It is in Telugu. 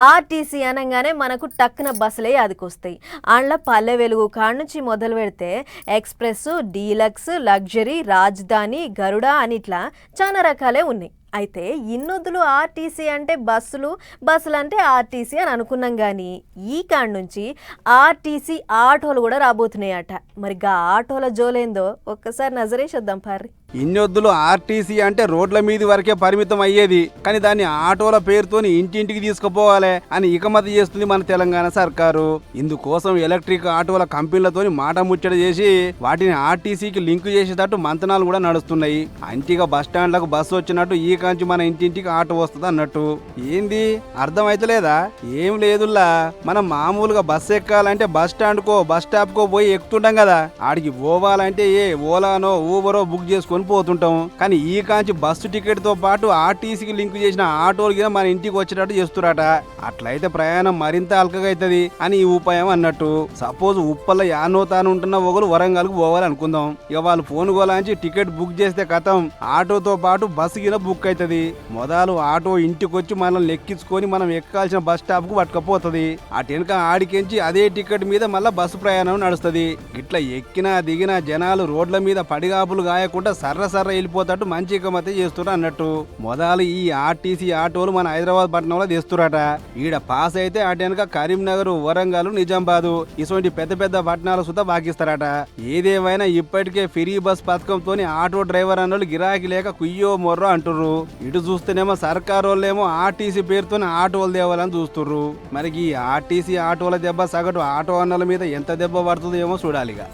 ఆర్టీసీ అనంగానే మనకు టక్కున బస్సులే యాదికొస్తాయి. అండ్ల పల్లె వెలుగు కాడ నుంచి మొదలు పెడితే ఎక్స్‌ప్రెస్, డీలక్స్, లగ్జరీ, రాజధాని, గరుడ అని ఇట్లా చాలా రకాలే ఉన్నాయి. అయితే ఇన్నొద్దులు ఆర్టీసీ అంటే బస్సులు, బస్సులంటే ఆర్టీసీ అని అనుకున్నాం గానీ ఈ కాడ నుంచి ఆర్టీసీ ఆటోలు కూడా రాబోతున్నాయట. మరి గా ఆటోల జోలేందో ఒక్కసారి నజరేసేద్దాం పార్రి. ఇన్నొద్దులు ఆర్టీసీ అంటే రోడ్ల మీది వరకే పరిమితం అయ్యేది, కానీ దాన్ని ఆటోల పేరుతోని ఇంటింటికి తీసుకుపోవాలి అని ఇకమతి చేస్తుంది మన తెలంగాణ సర్కారు. ఇందుకోసం ఎలక్ట్రిక్ ఆటోల కంపెనీలతోని మాట ముచ్చట చేసి వాటిని ఆర్టీసీకి లింక్ చేసేటట్టు మంతనాలు కూడా నడుస్తున్నాయి. అంటిగా బస్టాండ్లకు బస్సు వచ్చినట్టు ఈ కాంచి మన ఇంటింటికి ఆటో వస్తుంది అన్నట్టు. ఏంది అర్థమైతలేదా? ఏం లేదుల్లా, మనం మామూలుగా బస్సు ఎక్కాలంటే బస్ స్టాండ్ కో బస్ స్టాప్ కో పోయి ఎక్కుతుంటాం కదా, ఆడికి పోవాలంటే ఏ ఓలానో ఊబరో బుక్ చేసుకొని పోతుంటాం. కానీ ఈ కాంచి బస్సు టికెట్ తో పాటు ఆర్టీసీకి లింక్ చేసిన ఆటోలు కింద మన ఇంటికి వచ్చేటట్టు చేస్తురాట. అట్లయితే ప్రయాణం మరింత అల్కగా అవుతుంది అని ఈ ఉపాయం అన్నట్టు. సపోజ్ ఉప్పల్ల యానో తాను ఉంటున్న ఒకరు వరంగల్కు పోవాలనుకుందాం. ఇక వాళ్ళు ఫోన్ కోలాంచి టికెట్ బుక్ చేస్తే కథం ఆటోతో పాటు బస్సు కింద బుక్ అవుతుంది. మొదలు ఆటో ఇంటికి వచ్చి మనల్ని ఎక్కించుకొని మనం ఎక్కాల్సిన బస్ స్టాప్ కు పట్టుకపోతుంది. అటెనక ఆడికెంచి అదే టికెట్ మీద మళ్ళా బస్సు ప్రయాణం నడుస్తుంది. ఇట్లా ఎక్కినా దిగినా జనాలు రోడ్ల మీద పడిగాపులు గాయకుండా సర్ర వెళ్ళిపోతాడు మంచి ఇకమతి చేస్తున్నారు అన్నట్టు. మొదలు ఈ ఆర్టీసీ ఆటోలు మన హైదరాబాద్ పట్టణంలో తెస్తురాట. ఈడ పాస్ అయితే అటెనక కరీంనగర్, వరంగల్, నిజామాబాద్ ఇటువంటి పెద్ద పెద్ద పట్టణాలు సుతా బాకిస్తారట. ఏదేమైనా ఇప్పటికే ఫ్రీ బస్ పథకంతో ఆటో డ్రైవర్ అన్నోళ్ళు గిరాకీ లేక కుయ్యో మొర్రో అంటుర్రు. ఇటు చూస్తేనేమో సర్కారు వాళ్ళేమో ఆర్టీసీ పేరుతో ఆటోలు తేవాలని చూస్తుర్రు. మరి ఈ ఆర్టీసీ ఆటోల దెబ్బ సగటు ఆటో అన్నల మీద ఎంత దెబ్బ పడుతుందో ఏమో చూడాలిగా.